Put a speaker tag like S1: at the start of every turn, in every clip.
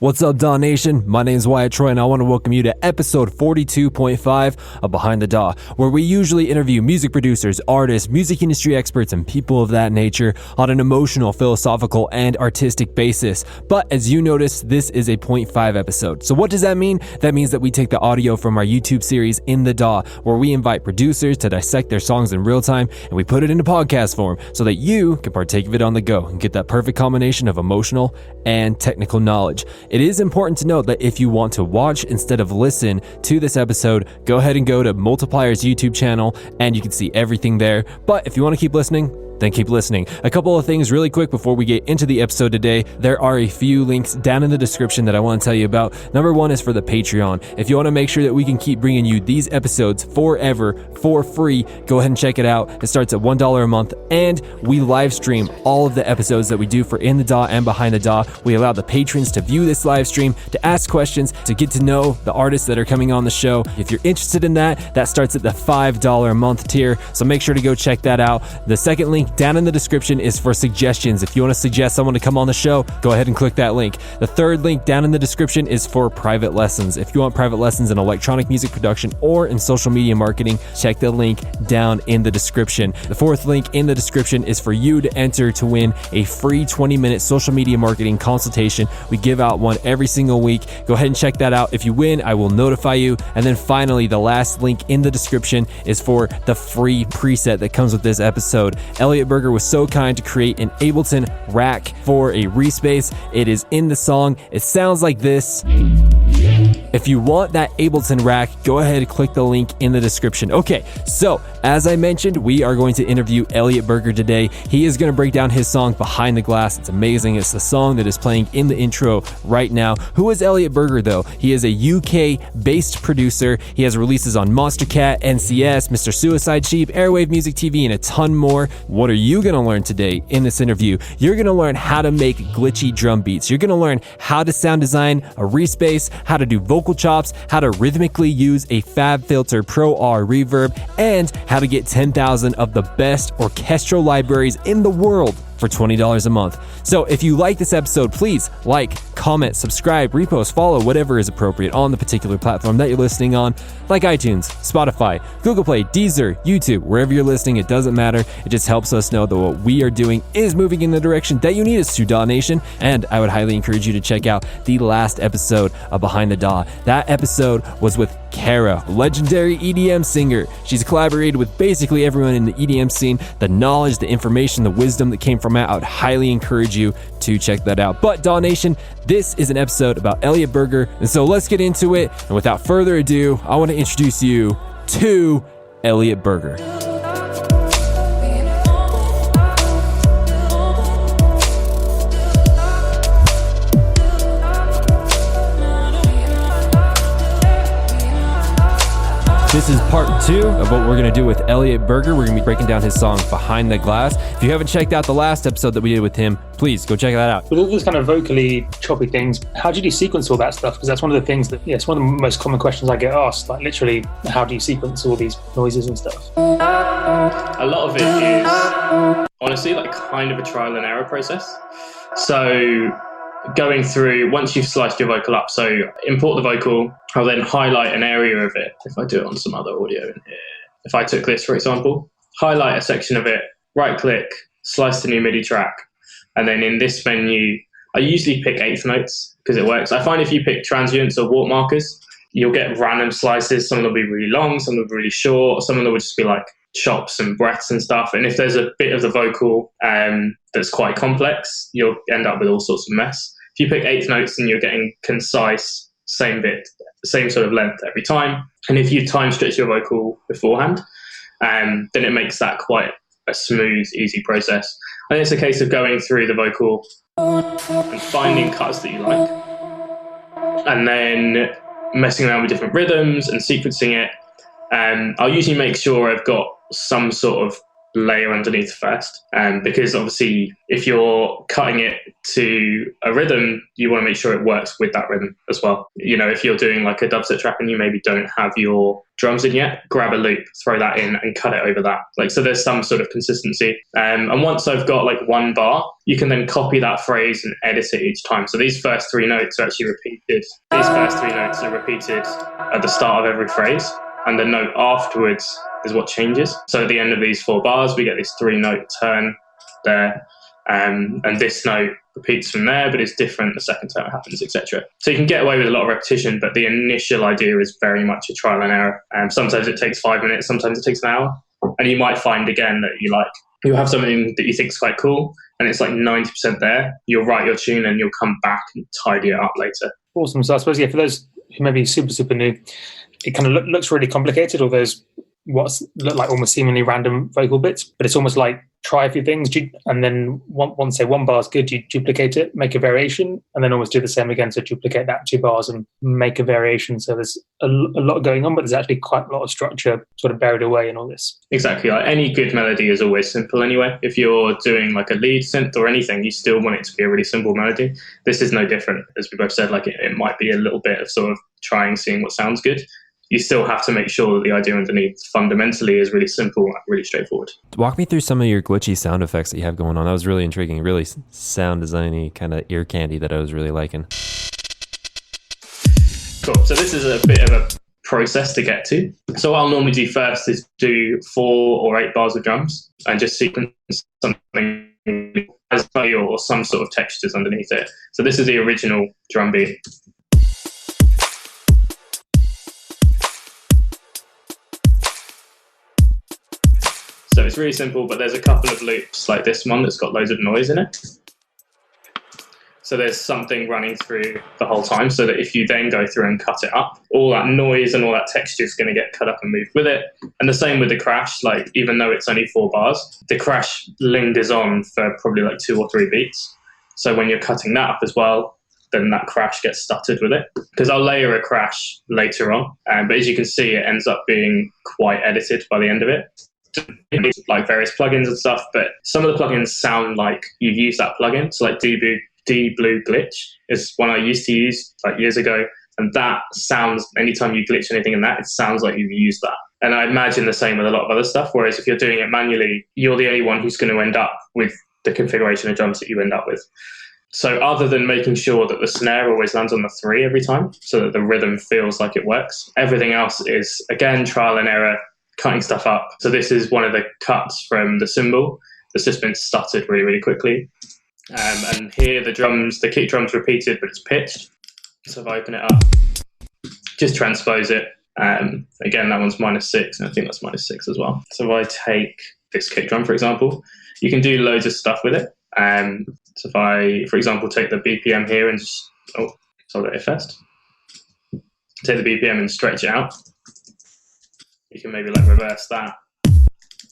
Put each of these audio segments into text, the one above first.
S1: What's up, DAW Nation? My name is Wyatt Troy, and I want to welcome you to episode 42.5 of Behind the DAW, where we usually interview music producers, artists, music industry experts, and people of that nature on an emotional, philosophical, and artistic basis. But as you notice, this is a 0.5 episode. So what does that mean? That means that we take the audio from our YouTube series In the DAW, where we invite producers to dissect their songs in real time, and we put it into podcast form so that you can partake of it on the go and get that perfect combination of emotional and technical knowledge. It is important to note that if you want to watch instead of listen to this episode, go ahead and go to Multiplier's YouTube channel and you can see everything there. But if you want to keep listening, then keep listening. A couple of things really quick before we get into the episode today. There are a few links down in the description that I want to tell you about. Number one is for the Patreon. If you want to make sure that we can keep bringing you these episodes forever for free, go ahead and check it out. It starts at $1 a month, and we live stream all of the episodes that we do for In the DAW and Behind the DAW. We allow the patrons to view this live stream, to ask questions, to get to know the artists that are coming on the show. If you're interested in that, that starts at the $5 a month tier, so make sure to go check that out. The second link down in the description is for suggestions. If you want to suggest someone to come on the show, go ahead and click that link. The third link down in the description is for private lessons. If you want private lessons in electronic music production or in social media marketing, check the link down in the description. The fourth link in the description is for you to enter to win a free 20-minute social media marketing consultation. We give out one every single week. Go ahead and check that out. If you win, I will notify you. And then finally, the last link in the description is for the free preset that comes with this episode. Elliot Berger was so kind to create an Ableton rack for a Reese Bass. It is in the song. It sounds like this. If you want that Ableton rack, go ahead and click the link in the description. Okay, so as I mentioned, we are going to interview Elliot Berger today. He is going to break down his song Behind the Glass. It's amazing. It's the song that is playing in the intro right now. Who is Elliot Berger, though? He is a UK-based producer. He has releases on Monstercat, NCS, Mr. Suicide Sheep, Airwave Music TV, and a ton more. What are you going to learn today in this interview? You're going to learn how to make glitchy drum beats. You're going to learn how to sound design a Reese Bass, how to do vocal chops, how to rhythmically use a FabFilter Pro R reverb, and how to get 10,000 of the best orchestral libraries in the world for $20 a month. So if you like this episode, please like, comment, subscribe, repost, follow, whatever is appropriate on the particular platform that you're listening on, like iTunes, Spotify, Google Play, Deezer, YouTube, wherever you're listening, it doesn't matter. It just helps us know that what we are doing is moving in the direction that you need us to, DAW Nation. And I would highly encourage you to check out the last episode of Behind the DAW. That episode was with Kara, legendary EDM singer. She's collaborated with basically everyone in the EDM scene. The knowledge, the information, the wisdom that came from it, I would highly encourage you to check that out. But DAW Nation, this is an episode about Elliot Berger, and so let's get into it. And without further ado, I want to introduce you to Elliot Berger. This is part 2 of what we're going to do with Elliot Berger. We're going to be breaking down his song Behind the Glass. If you haven't checked out the last episode that we did with him, please go check that out.
S2: With all those kind of vocally choppy things, how do you sequence all that stuff? Because that's one of the things that, it's one of the most common questions I get asked. Like literally, how do you sequence all these noises and stuff?
S3: A lot of it is honestly like kind of a trial and error process. So going through, once you've sliced your vocal up, so import the vocal, I'll then highlight an area of it. If I do it on some other audio in here, if I took this, for example, highlight a section of it, right click, slice the new MIDI track. And then in this menu, I usually pick eighth notes because it works. I find if you pick transients or warp markers, you'll get random slices. Some of them will be really long, some of them will be really short, some of them will just be like chops and breaths and stuff. And if there's a bit of the vocal that's quite complex, you'll end up with all sorts of mess. If you pick eighth notes, then you're getting concise, same bit, same sort of length every time. And if you time stretch your vocal beforehand, then it makes that quite a smooth, easy process. I think it's a case of going through the vocal and finding cuts that you like, and then messing around with different rhythms and sequencing it. I'll usually make sure I've got some sort of layer underneath first, because obviously if you're cutting it to a rhythm, you want to make sure it works with that rhythm as well. You know, if you're doing like a dubstep track and you maybe don't have your drums in yet, grab a loop, throw that in and cut it over that. Like, so there's some sort of consistency. And once I've got like one bar, you can then copy that phrase and edit it each time. So these first three notes are actually repeated. These first three notes are repeated at the start of every phrase, and the note afterwards is what changes. So at the end of these 4 bars, we get this 3-note turn there, and this note repeats from there, but it's different the second time it happens, etc. So you can get away with a lot of repetition, but the initial idea is very much a trial and error. Sometimes it takes 5 minutes, sometimes it takes an hour, and you might find again that you'll have something that you think is quite cool, and it's like 90% there. You'll write your tune and you'll come back and tidy it up later.
S2: Awesome. So I suppose, for those who may be super new, it kind of looks really complicated, or there's what look like almost seemingly random vocal bits, but it's almost like try a few things, and then once say 1 bar is good, you duplicate it, make a variation, and then almost do the same again. So duplicate that 2 bars and make a variation. So there's a lot going on, but there's actually quite a lot of structure sort of buried away in all this.
S3: Exactly. Like any good melody is always simple anyway. If you're doing like a lead synth or anything, you still want it to be a really simple melody. This is no different. As we both said, like it might be a little bit of sort of trying, seeing what sounds good. You still have to make sure that the idea underneath fundamentally is really simple and really straightforward.
S1: Walk me through some of your glitchy sound effects that you have going on. That was really intriguing, really sound designy kind of ear candy that I was really liking.
S3: Cool. So this is a bit of a process to get to. So what I'll normally do first is do 4 or 8 bars of drums and just sequence something or some sort of textures underneath it. So this is the original drum beat. So it's really simple, but there's a couple of loops like this one that's got loads of noise in it. So there's something running through the whole time, so that if you then go through and cut it up, all that noise and all that texture is going to get cut up and moved with it. And the same with the crash, like even though it's only 4 bars, the crash lingers on for probably like 2 or 3 beats. So when you're cutting that up as well, then that crash gets stuttered with it. Because I'll layer a crash later on, but as you can see, it ends up being quite edited by the end of it. Like various plugins and stuff, but some of the plugins sound like you've used that plugin. So like D-Blue Glitch is one I used to use like years ago, and that sounds, anytime you glitch anything in that, it sounds like you've used that. And I imagine the same with a lot of other stuff, whereas if you're doing it manually, you're the only one who's going to end up with the configuration of drums that you end up with. So other than making sure that the snare always lands on the 3 every time, so that the rhythm feels like it works, everything else is, again, trial and error, cutting stuff up. So this is one of the cuts from the cymbal that's just been stuttered really, really quickly. And here the kick drum's repeated, but it's pitched. So if I open it up, just transpose it. Again, that one's -6, and I think that's -6 as well. So if I take this kick drum, for example, you can do loads of stuff with it. So if I, for example, take the BPM here and just, hold it first. Take the BPM and stretch it out. You can maybe like reverse that.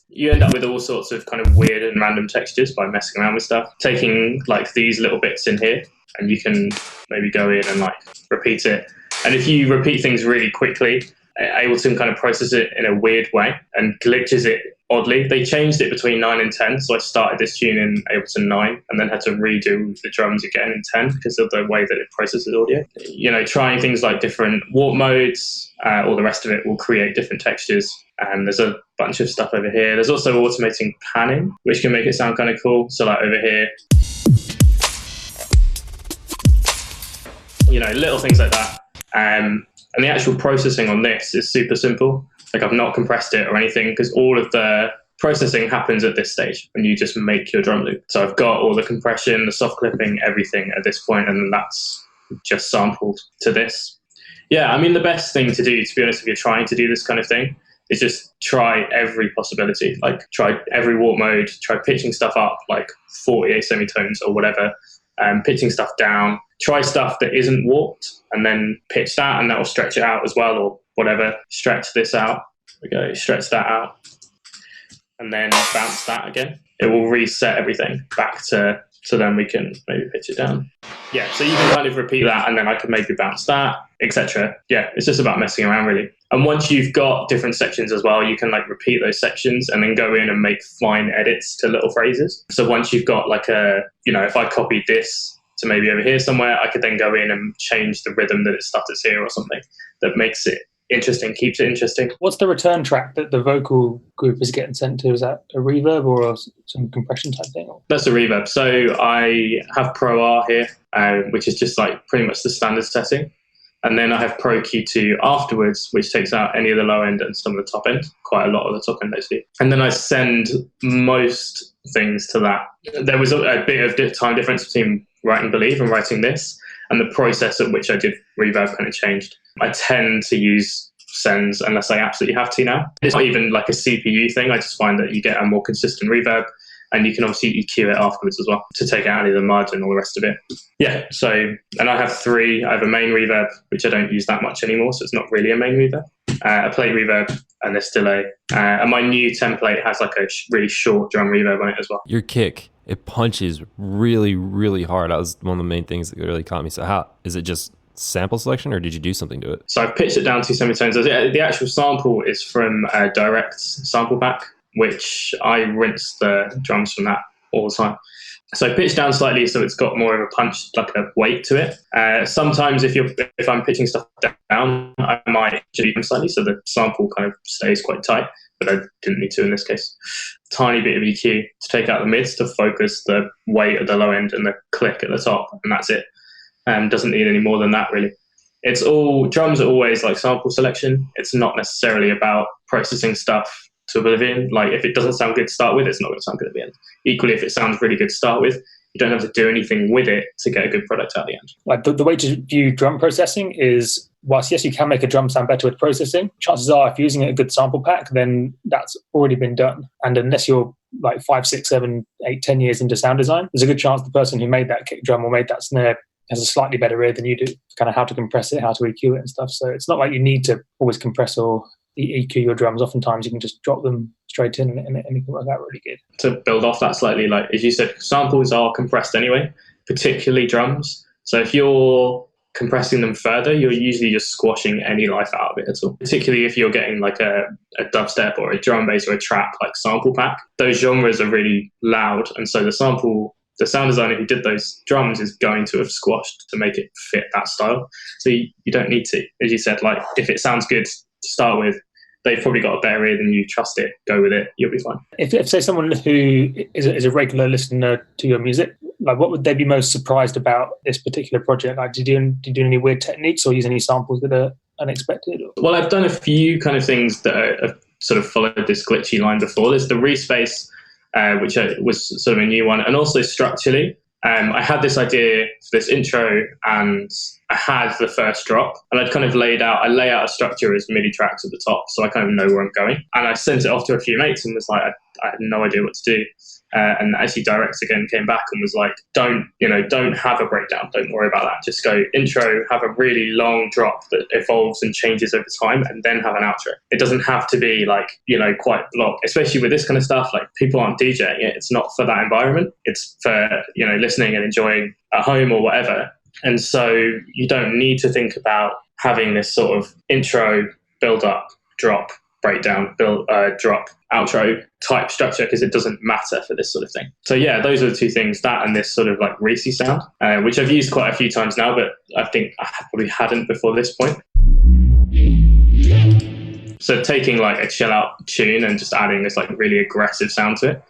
S3: You end up with all sorts of kind of weird and random textures by messing around with stuff. Taking like these little bits in here, and you can maybe go in and like repeat it. And if you repeat things really quickly, Ableton kind of processes it in a weird way and glitches it oddly. They changed it between 9 and 10, so I started this tune in Ableton 9 and then had to redo the drums again in 10 because of the way that it processes audio. You know, trying things like different warp modes, all the rest of it will create different textures. And there's a bunch of stuff over here. There's also automating panning, which can make it sound kind of cool. So like over here, you know, little things like that. And the actual processing on this is super simple. Like I've not compressed it or anything because all of the processing happens at this stage when you just make your drum loop. So I've got all the compression, the soft clipping, everything at this point, and that's just sampled to this. Yeah, I mean, the best thing to do, to be honest, if you're trying to do this kind of thing, is just try every possibility. Like try every warp mode, try pitching stuff up like 48 semitones or whatever, pitching stuff down. Try stuff that isn't warped and then pitch that, and that will stretch it out as well, or whatever. Stretch this out. There we go. Stretch that out. And then bounce that again. It will reset everything back to, so then we can maybe pitch it down. Yeah, so you can kind of repeat that, and then I can maybe bounce that, etc. Yeah, it's just about messing around really. And once you've got different sections as well, you can like repeat those sections and then go in and make fine edits to little phrases. So once you've got like if I copied this to maybe over here somewhere, I could then go in and change the rhythm that it stutters here or something that makes it interesting, keeps it interesting.
S2: What's the return track that the vocal group is getting sent to? Is that a reverb or some compression type thing?
S3: That's a reverb. So I have Pro R here, which is just like pretty much the standard setting. And then I have Pro Q2 afterwards, which takes out any of the low end and some of the top end, quite a lot of the top end actually. And then I send most things to that. There was a bit of time difference between writing Believe and writing this, and the process at which I did reverb kind of changed. I tend to use sends unless I absolutely have to now. It's not even like a CPU thing. I just find that you get a more consistent reverb, and you can obviously EQ it afterwards as well to take out any of the mud and all the rest of it. Yeah, so, and I have 3. I have a main reverb, which I don't use that much anymore, so it's not really a main reverb. A plate reverb, and this delay. And my new template has like a really short drum reverb on it as well.
S1: Your kick, it punches really, really hard. That was one of the main things that really caught me. So how, is it just sample selection or did you do something to it?
S3: So I've pitched it down to semitones. The actual sample is from a direct sample pack, which I rinse the drums from that all the time. So pitch down slightly so it's got more of a punch, like a weight to it. Sometimes if I'm pitching stuff down, I might deepen slightly so the sample kind of stays quite tight, but I didn't need to in this case. Tiny bit of EQ to take out the mids to focus the weight at the low end and the click at the top, and that's it. Doesn't need any more than that really. It's all, drums are always like sample selection. It's not necessarily about processing stuff to oblivion. Like if it doesn't sound good to start with, it's not going to sound good at the end. Equally, if it sounds really good to start with, you don't have to do anything with it to get a good product out at the end.
S2: Like the way to view drum processing is, whilst yes, you can make a drum sound better with processing, chances are if you're using a good sample pack, then that's already been done. And unless you're like 5, 6, 7, 8, 10 years into sound design, there's a good chance the person who made that kick drum or made that snare has a slightly better ear than you do, kind of how to compress it, how to EQ it and stuff. So it's not like you need to always compress or EQ your drums. Oftentimes you can just drop them straight in and it can work out really good.
S3: To build off that slightly, like as you said, samples are compressed anyway, particularly drums. So if you're compressing them further, you're usually just squashing any life out of it at all. Particularly if you're getting like a dubstep or a drum bass or a trap like sample pack. Those genres are really loud, and so the sound designer who did those drums is going to have squashed to make it fit that style. So you don't need to. As you said, like if it sounds good to start with, they've probably got a better ear than you, trust it, go with it, you'll be fine.
S2: If say someone who is a regular listener to your music, like what would they be most surprised about this particular project? Like do you do any weird techniques or use any samples that are unexpected? Or?
S3: Well, I've done a few kind of things that have sort of followed this glitchy line before. There's the Reese Bass, which was sort of a new one, and also structurally. I had this idea for this intro and I had the first drop and I'd kind of lay out a structure as MIDI tracks at the top so I kind of know where I'm going. And I sent it off to a few mates and was like, I had no idea what to do. And actually Direct again came back and was like, don't have a breakdown. Don't worry about that. Just go intro, have a really long drop that evolves and changes over time and then have an outro. It doesn't have to be like, quite blocked, especially with this kind of stuff. Like people aren't DJing it. It's not for that environment. It's for, listening and enjoying at home or whatever. And so you don't need to think about having this sort of intro, build up, drop, breakdown, build, drop, outro type structure because it doesn't matter for this sort of thing. So yeah, those are the two things, that and this sort of like Reese sound, which I've used quite a few times now, but I think I probably hadn't before this point. So taking like a chill out tune and just adding this like really aggressive sound to it.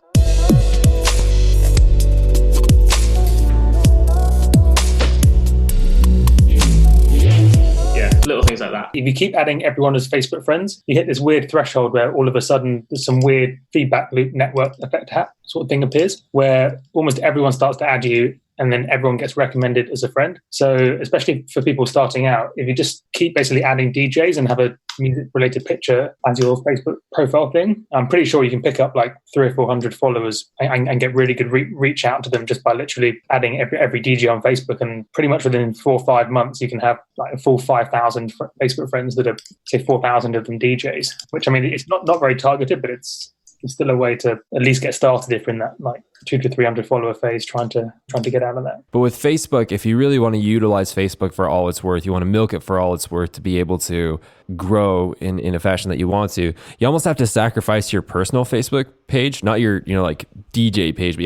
S3: Little things like that.
S2: If you keep adding everyone as Facebook friends, you hit this weird threshold where all of a sudden there's some weird feedback loop network effect hat sort of thing appears, where almost everyone starts to add you and then everyone gets recommended as a friend. So especially for people starting out, if you just keep basically adding DJs and have a music-related picture as your Facebook profile thing, I'm pretty sure you can pick up like 300 or 400 followers and get really good reach out to them just by literally adding every DJ on Facebook. And pretty much within 4 or 5 months, you can have like a full 5,000 Facebook friends that are, say, 4,000 of them DJs, which I mean, it's not very targeted, but it's it's still a way to at least get started if you're in that like 200 to 300 follower phase, trying to get out of that.
S1: But with Facebook, if you really want to utilize Facebook for all it's worth, you want to milk it for all it's worth to be able to grow in a fashion that you want to, you almost have to sacrifice your personal Facebook page, not your, like DJ page, but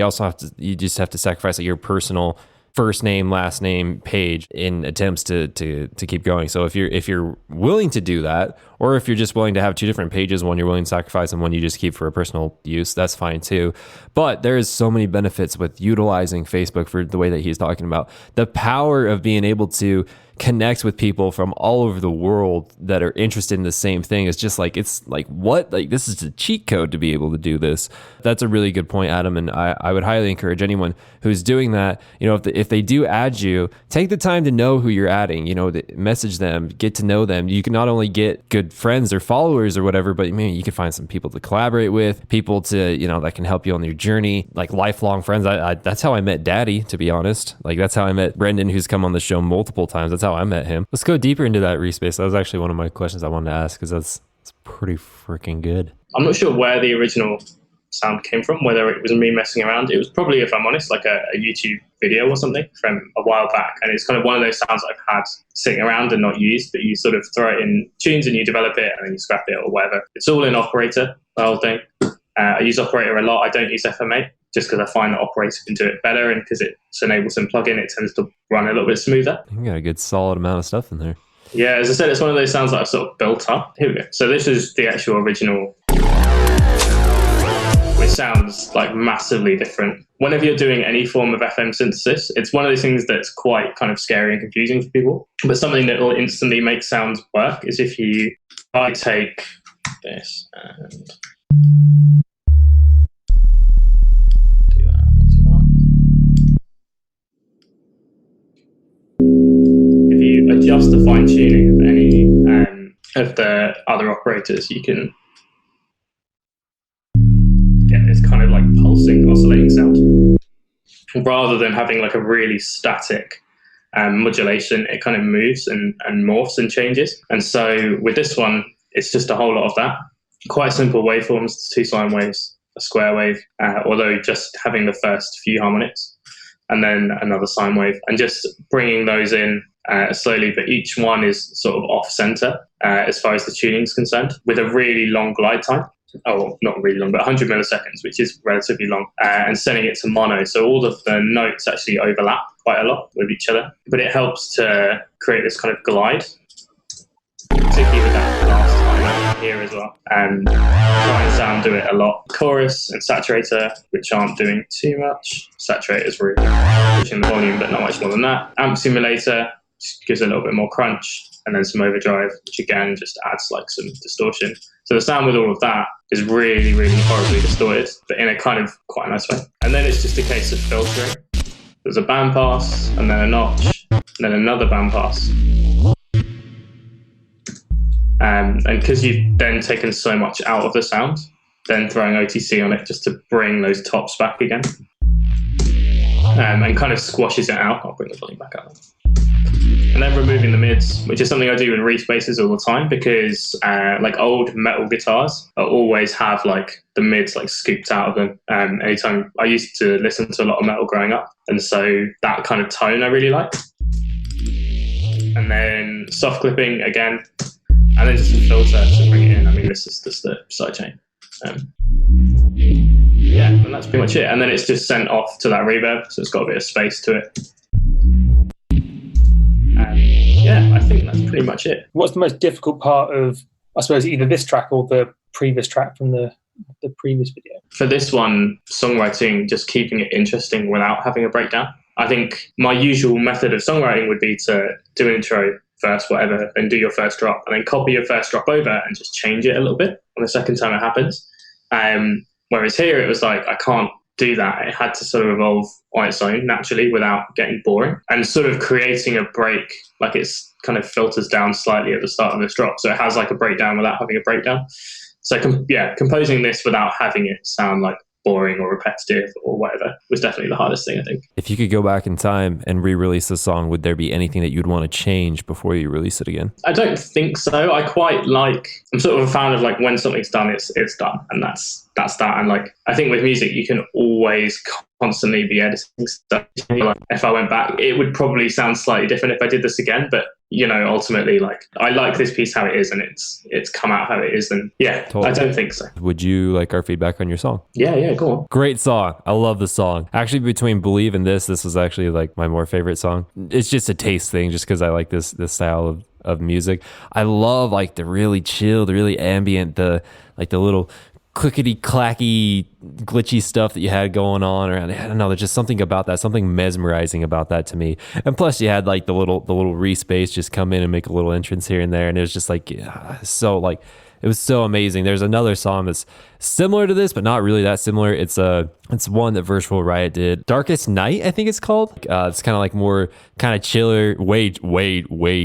S1: you just have to sacrifice like your personal first name, last name page in attempts to keep going. So if you're willing to do that, or if you're just willing to have two different pages, one you're willing to sacrifice and one you just keep for a personal use, that's fine too. But there is so many benefits with utilizing Facebook for the way that he's talking about. The power of being able to connect with people from all over the world that are interested in the same thing is just like, it's like, what? Like, this is a cheat code to be able to do this. That's a really good point, Adam. And I would highly encourage anyone who's doing that, if they do add you, take the time to know who you're adding, message them, get to know them. You can not only get good friends or followers or whatever, but maybe you can find some people to collaborate with, people to, that can help you on your journey, like lifelong friends. That's how I met Daddy, to be honest. Like, that's how I met Brendan, who's come on the show multiple times. That's how I met him. Let's go deeper into that, Reese Bass. That was actually one of my questions I wanted to ask, because that's pretty freaking good.
S3: I'm not sure where the original sound came from, whether it was me messing around. It was probably, if I'm honest, like a YouTube video or something from a while back. And it's kind of one of those sounds I've had sitting around and not used, but you sort of throw it in tunes and you develop it and then you scrap it or whatever. It's all in Operator, the whole thing. I use Operator a lot. I don't use FMA just because I find that Operator can do it better, and because it's enables some plugin, it tends to run a little bit smoother.
S1: You got a good solid amount of stuff in there.
S3: Yeah, as I said, it's one of those sounds that I've sort of built up. Here we go. So this is the actual original, which sounds like massively different. Whenever you're doing any form of FM synthesis, it's one of those things that's quite kind of scary and confusing for people. But something that will instantly make sounds work is if I take this and adjust the fine tuning of any of the other operators, you can get this kind of like pulsing, oscillating sound. Rather than having like a really static modulation, it kind of moves and morphs and changes. And so with this one, it's just a whole lot of that. Quite simple waveforms, 2 sine waves, a square wave, although just having the first few harmonics, and then another sine wave, and just bringing those in slowly, but each one is sort of off center as far as the tuning is concerned, with a really long glide time. Oh, not really long, but 100 milliseconds, which is relatively long, and setting it to mono. So all of the notes actually overlap quite a lot with each other, but it helps to create this kind of glide, particularly with that last time here as well. And try and sound do it a lot. Chorus and saturator, which aren't doing too much. Saturator's really pushing the volume, but not much more than that. Amp simulator just gives a little bit more crunch, and then some overdrive, which again just adds like some distortion. So the sound with all of that is really, really horribly distorted, but in a kind of quite a nice way. And then it's just a case of filtering. There's a band pass, and then a notch, and then another band pass. And because you've then taken so much out of the sound, then throwing OTC on it just to bring those tops back again. And kind of squashes it out. I'll bring the volume back up. And then removing the mids, which is something I do with Reese basses all the time, because like old metal guitars always have like the mids like scooped out of them. Anytime I used to listen to a lot of metal growing up, and so that kind of tone I really like. And then soft clipping again, and then just a filter to bring it in. I mean, this is just the sidechain. Yeah, and that's pretty much it. And then it's just sent off to that reverb, so it's got a bit of space to it. Yeah, I think that's pretty much it.
S2: What's the most difficult part of, I suppose, either this track or the previous track from the previous video?
S3: For this one, songwriting, just keeping it interesting without having a breakdown. I think my usual method of songwriting would be to do an intro, first, whatever, then do your first drop, and then copy your first drop over and just change it a little bit on the second time it happens. Whereas here, it was like, I can't do that. It had to sort of evolve on its own naturally without getting boring, and sort of creating a break, like it's kind of filters down slightly at the start of this drop. So it has like a breakdown without having a breakdown. So composing this without having it sound like boring or repetitive or whatever was definitely the hardest thing, I think.
S1: If you could go back in time and re-release the song, would there be anything that you'd want to change before you release it again?
S3: I don't think so. I'm sort of a fan of like when something's done, it's done, and that's that. And like I think with music, you can always constantly be editing stuff. Like, if I went back, it would probably sound slightly different if I did this again, but ultimately, like I like this piece how it is, and it's come out how it is, and totally. I don't think so.
S1: Would you like our feedback on your song?
S3: Yeah, go on.
S1: Great song. I love the song. Actually, between Believe and this was actually like my more favorite song. It's just a taste thing, just because I like this style of music. I love like the really chill, the really ambient, the little clickety clacky glitchy stuff that you had going on around. I don't know, there's just something about that, something mesmerizing about that to me. And plus you had like the little Reese Bass just come in and make a little entrance here and there, and it was just like so like it was so amazing. There's another song that's similar to this, but not really that similar. It's one that Virtual Riot did. Darkest Night, I think it's called. It's kind of like more kind of chiller, way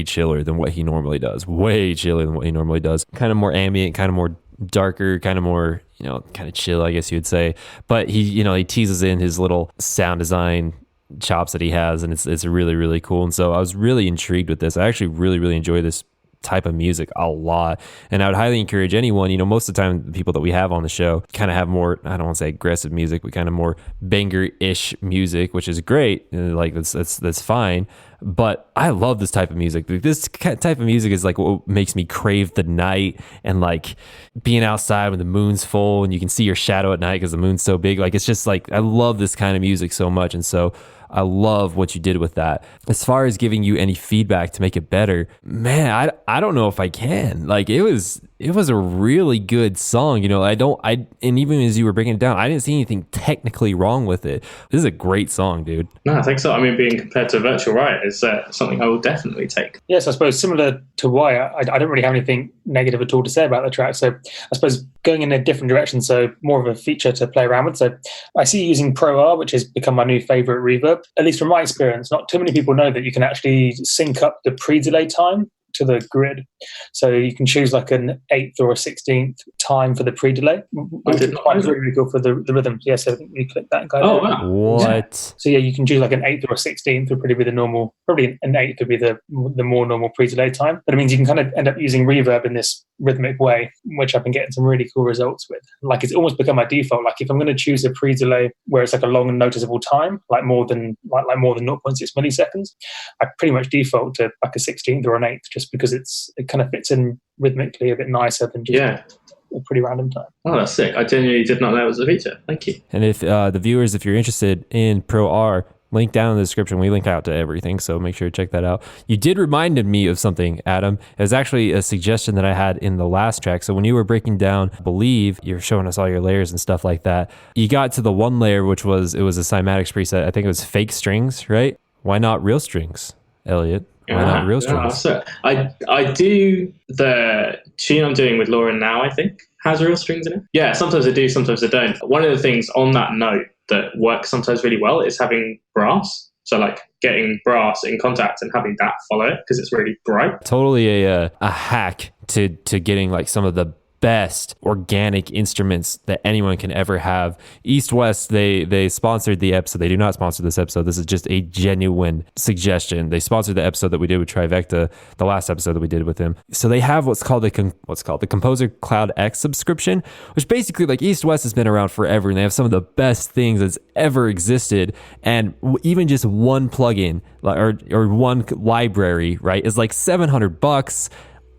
S1: chiller than what he normally does. Way chiller than what he normally does. Kind of more ambient, kind of more darker, kind of more, kind of chill, I guess you would say. But he teases in his little sound design chops that he has, and it's really, really cool. And so I was really intrigued with this. I actually really, really enjoy this type of music a lot, and I would highly encourage anyone. Most of the time the people that we have on the show kind of have more, I don't want to say aggressive music, but kind of more banger-ish music, which is great. Like that's fine, but I love this type of music. This type of music is like what makes me crave the night, and like being outside when the moon's full and you can see your shadow at night because the moon's so big. Like it's just like I love this kind of music so much, and so I love what you did with that. As far as giving you any feedback to make it better, man, I don't know if I can. Like it was a really good song. And even as you were breaking it down, I didn't see anything technically wrong with it. This is a great song, dude.
S3: No, I think so. I mean, being compared to Virtual Riot is something I will definitely take.
S2: Yes, I suppose similar to why I don't really have anything negative at all to say about the track. So I suppose going in a different direction, so more of a feature to play around with. So I see you using Pro R, which has become my new favorite reverb. At least from my experience, not too many people know that you can actually sync up the pre-delay time to the grid. So you can choose like an 8th or a 16th time for the pre-delay, which is quite really cool for the rhythm. Yeah, so you click that and go.
S3: Oh, wow.
S1: What?
S2: Yeah. So yeah, you can choose like an 8th or a 16th would probably be the normal, probably an 8th would be the more normal pre-delay time. But it means you can kind of end up using reverb in this rhythmic way, which I've been getting some really cool results with. Like it's almost become my default. Like if I'm going to choose a pre-delay where it's like a long and noticeable time, like more than 0.6 milliseconds, I pretty much default to like a 16th or an 8th, just because it kind of fits in rhythmically a bit nicer than just a pretty random time.
S3: Oh, that's sick. I genuinely did not know it was a feature. Thank you.
S1: And if the viewers, if you're interested in Pro R, link down in the description. We link out to everything, so make sure to check that out. You did remind me of something, Adam. It was actually a suggestion that I had in the last track. So when you were breaking down Believe, you're showing us all your layers and stuff like that. You got to the one layer, which was a cymatics preset. I think it was fake strings, right? Why not real strings, Elliot? Why not real strings?
S3: So I do the tune I'm doing with Lauren now, I think, has real strings in it. Yeah, sometimes I do, sometimes I don't. One of the things on that note that works sometimes really well is having brass. So like getting brass in contact and having that follow it because it's really bright.
S1: Totally a hack to getting like some of the best organic instruments that anyone can ever have. East West, they sponsored the episode. They do not sponsor this episode. This is just a genuine suggestion. They sponsored the episode that we did with Trivecta, the last episode that we did with him. So they have what's called the Composer Cloud X subscription, which basically, like, East West has been around forever, and they have some of the best things that's ever existed. And even just one plugin or one library, right, is like $700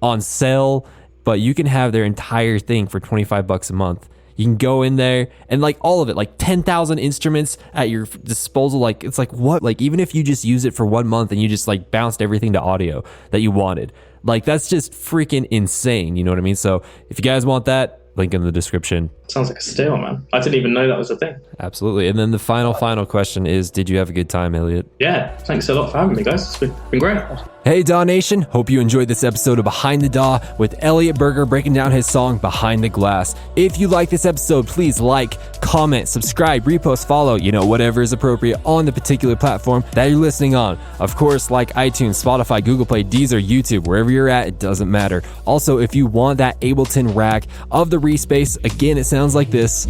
S1: on sale. But you can have their entire thing for $25 a month. You can go in there and like all of it, like 10,000 instruments at your disposal. Like, it's like, what? Like, even if you just use it for 1 month and you just like bounced everything to audio that you wanted, like, that's just freaking insane. You know what I mean? So if you guys want that, link in the description.
S3: Sounds like a steal, man. I didn't even know that was a thing.
S1: Absolutely. And then the final question is, did you have a good time, Elliot? Yeah,
S3: thanks a lot for having me, guys. It's been great.
S1: Hey, DAW Nation. Hope you enjoyed this episode of Behind the DAW with Elliot Berger breaking down his song Behind the Glass. If you like this episode, please like, comment, subscribe, repost, follow, whatever is appropriate on the particular platform that you're listening on. Of course, like iTunes, Spotify, Google Play, Deezer, YouTube, wherever you're at, it doesn't matter. Also, if you want that Ableton rack of the Reese Bass, again, it sounds like this.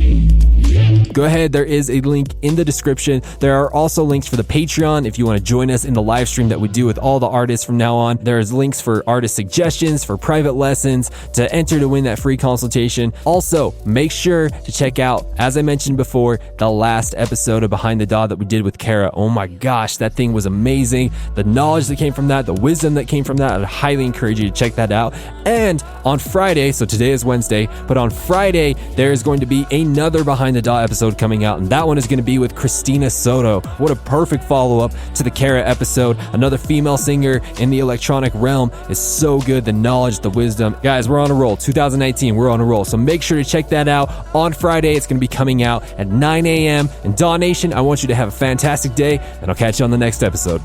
S1: go ahead. There is a link in the description. There are also links for the Patreon if you want to join us in the live stream that we do with all the artists from now on. There's links for artist suggestions, for private lessons, to enter to win that free consultation. Also, make sure to check out, as I mentioned before, the last episode of Behind the DAW that we did with Kara. Oh my gosh, that thing was amazing. The knowledge that came from that, the wisdom that came from that, I'd highly encourage you to check that out. And on Friday, so today is Wednesday, but on Friday, there is going to be another Behind the DAW episode coming out, and that one is going to be with Christina Soto. What a perfect follow-up to the Kara episode. Another female singer in the electronic realm is so good. The knowledge, the wisdom. Guys, we're on a roll. 2019, we're on a roll. So make sure to check that out. On Friday, it's going to be coming out at 9 a.m. And DAW Nation, I want you to have a fantastic day, and I'll catch you on the next episode.